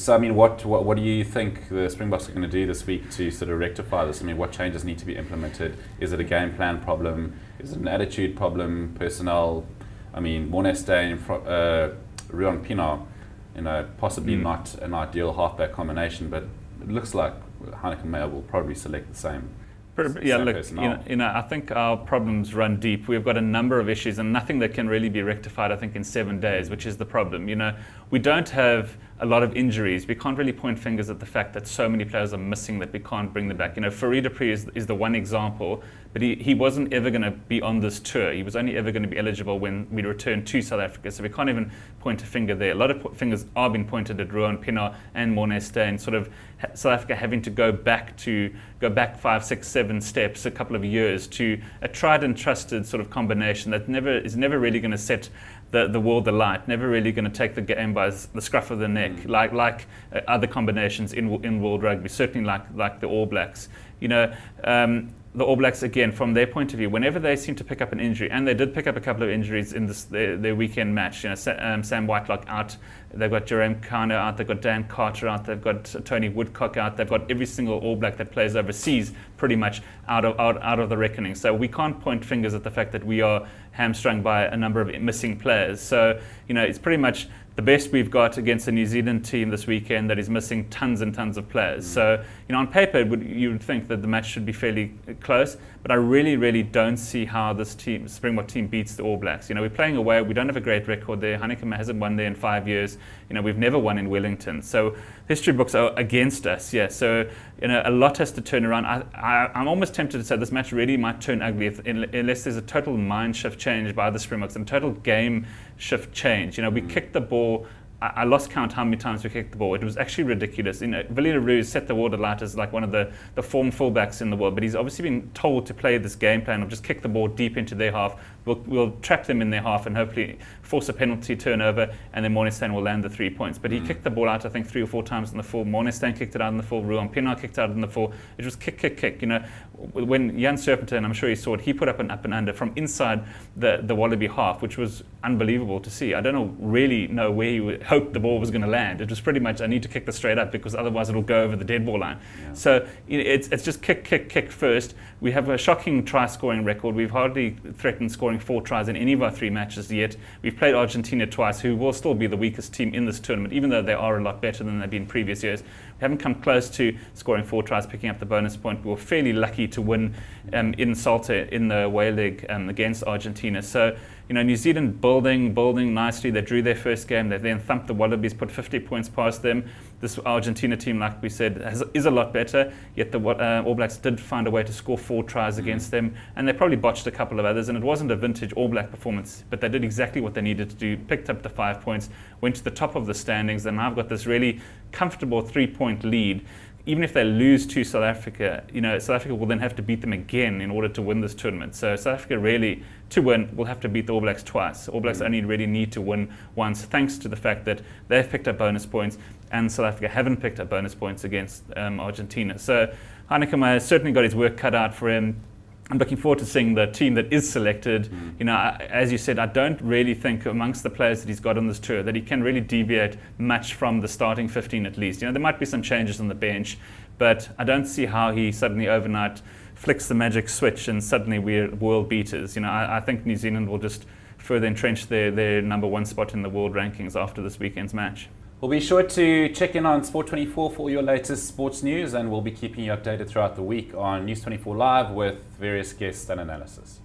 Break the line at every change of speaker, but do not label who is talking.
So I mean, what do you think the Springboks are going to do this week to sort of rectify this? I mean, what changes need to be implemented? Is it a game plan problem? Is it an attitude problem? Personnel? I mean, Morné Steyn, Ruan Pienaar, possibly not an ideal halfback combination, but it looks like Heineken Meyer will probably select the same.
Yeah, look, I think our problems run deep. We've got a number of issues and nothing that can really be rectified, I think, in 7 days, which is the problem. We don't have a lot of injuries. We can't really point fingers at the fact that so many players are missing that we can't bring them back. Fourie du Preez is the one example, but he wasn't ever going to be on this tour. He was only ever going to be eligible when we return to South Africa, so we can't even point a finger there. A lot of fingers are being pointed at Ruan Pienaar and Morné Steyn, sort of South Africa having to go back 5, 6, 7 steps, a couple of years, to a tried and trusted sort of combination that is never really going to set the world alight, never really going to take the game by the scruff of the neck, like other combinations in world rugby, certainly like the All Blacks. The All Blacks, again, from their point of view, whenever they seem to pick up an injury, and they did pick up a couple of injuries in their weekend match. Sam Whitelock out, they've got Jerome Kano out, they've got Dan Carter out, they've got Tony Woodcock out, they've got every single All Black that plays overseas pretty much out of the reckoning. So we can't point fingers at the fact that we are hamstrung by a number of missing players. So it's pretty much the best we've got against a New Zealand team this weekend that is missing tons and tons of players. So, on paper, you would think that the match should be fairly close, but I really, really don't see how this Springbok team beats the All Blacks. We're playing away. We don't have a great record there. Heineken hasn't won there in 5 years. We've never won in Wellington. So history books are against us. Yeah. So a lot has to turn around. I'm almost tempted to say this match really might turn ugly unless there's a total mind shift change by the Springboks and total game shift change. We kicked the ball. I lost count how many times we kicked the ball. It was actually ridiculous. Villiers Roux set the world alight as like one of the form fullbacks in the world, but he's obviously been told to play this game plan of just kick the ball deep into their half. We'll trap them in their half and hopefully force a penalty turnover, and then Morné Steyn will land the 3 points. But he kicked the ball out, I think, 3 or 4 times in the full. Morné Steyn kicked it out in the full. Ruan Pienaar kicked it out in the full. It was kick. When Jan Serpentine, I'm sure you saw it, he put up an up and under from inside the Wallaby half, which was unbelievable to see. I don't really know where he hoped the ball was going to land. It was pretty much, I need to kick this straight up because otherwise it'll go over the dead ball line. Yeah. So it's just kick first. We have a shocking try-scoring record. We've hardly threatened scoring 4 tries in any of our 3 matches yet. We've played Argentina twice, who will still be the weakest team in this tournament, even though they are a lot better than they've been in previous years. We haven't come close to scoring 4 tries, picking up the bonus point. We were fairly lucky to win in Salta in the away leg against Argentina. So, New Zealand building nicely. They drew their first game. They then thumped the Wallabies, put 50 points past them. This Argentina team, like we said, is a lot better, yet the All Blacks did find a way to score 4 tries against them, and they probably botched a couple of others, and it wasn't a vintage All Black performance, but they did exactly what they needed to do, picked up the 5 points, went to the top of the standings, and now I've got this really comfortable 3-point lead. Even if they lose to South Africa, South Africa will then have to beat them again in order to win this tournament. So South Africa really, to win, will have to beat the All Blacks twice. All Blacks only really need to win once, thanks to the fact that they've picked up bonus points and South Africa haven't picked up bonus points against Argentina. So Heineken Meyer has certainly got his work cut out for him. I'm looking forward to seeing the team that is selected. As you said, I don't really think amongst the players that he's got on this tour that he can really deviate much from the starting 15 at least. There might be some changes on the bench, but I don't see how he suddenly overnight flicks the magic switch and suddenly we're world beaters. I think New Zealand will just further entrench their number 1 spot in the world rankings after this weekend's match.
We'll be sure to check in on Sport24 for all your latest sports news, and we'll be keeping you updated throughout the week on News 24 Live with various guests and analysis.